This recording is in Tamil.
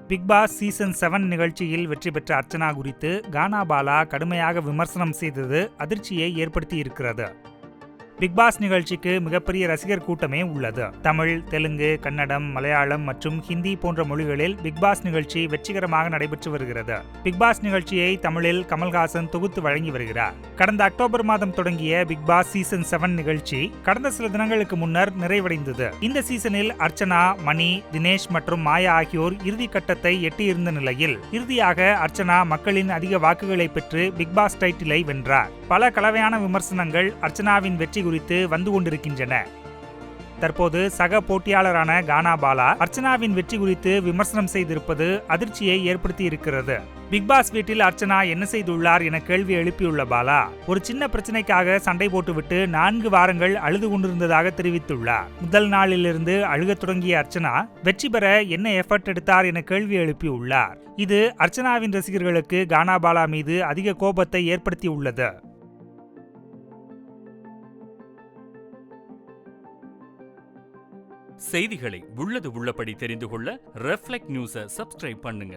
பிக் பாஸ் சீசன் 7 நிகழ்ச்சியில் வெற்றி பெற்ற அர்ச்சனா குறித்து கானா பாலா கடுமையாக விமர்சனம் செய்தது அதிர்ச்சியை ஏற்படுத்தியிருக்கிறது. பிக் பாஸ் நிகழ்ச்சிக்கு மிகப்பெரிய ரசிகர் கூட்டமே உள்ளது. தமிழ், தெலுங்கு, கன்னடம், மலையாளம் மற்றும் ஹிந்தி போன்ற மொழிகளில் பிக் பாஸ் நிகழ்ச்சி வெற்றிகரமாக நடைபெற்று வருகிறது. பிக் பாஸ் நிகழ்ச்சியை தமிழில் கமல்ஹாசன் தொகுத்து வழங்கி வருகிறார். கடந்த அக்டோபர் மாதம் தொடங்கிய பிக் பாஸ் சீசன் 7 நிகழ்ச்சி கடந்த சில தினங்களுக்கு முன்னர் நிறைவடைந்தது. இந்த சீசனில் அர்ச்சனா, மணி, தினேஷ் மற்றும் மாயா ஆகியோர் இறுதி கட்டத்தை எட்டியிருந்த நிலையில் இறுதியாக அர்ச்சனா மக்களின் அதிக வாக்குகளை பெற்று பிக் பாஸ் டைட்டிலை வென்றார். பல கலவையான விமர்சனங்கள் அர்ச்சனாவின் வெற்றி குறித்து வந்து கொண்டிருக்கின்றன. தற்போது சக போட்டியாளரான கானா பாலா அர்ச்சனாவின் வெற்றி குறித்து விமர்சனம் செய்திருப்பது அதிர்ச்சியை ஏற்படுத்தி இருக்கிறது. பிக் பாஸ் வீட்டில் அர்ச்சனா என்ன செய்துள்ளார் என கேள்வி எழுப்பியுள்ள பாலா, ஒரு சின்ன பிரச்சனைக்காக சண்டை போட்டுவிட்டு 4 வாரங்கள் அழுது கொண்டிருந்ததாக தெரிவித்துள்ளார். முதல் நாளிலிருந்து அழுகத் தொடங்கிய அர்ச்சனா வெற்றி பெற என்ன எஃபர்ட் எடுத்தார் என கேள்வி எழுப்பியுள்ளார். இது அர்ச்சனாவின் ரசிகர்களுக்கு கானா பாலா மீது அதிக கோபத்தை ஏற்படுத்தியுள்ளது. செய்திகளை உள்ளது உள்ளபடி தெரிந்து கொள்ள ரெஃப்ளெக்ட் நியூஸை சப்ஸ்கிரைப் பண்ணுங்க.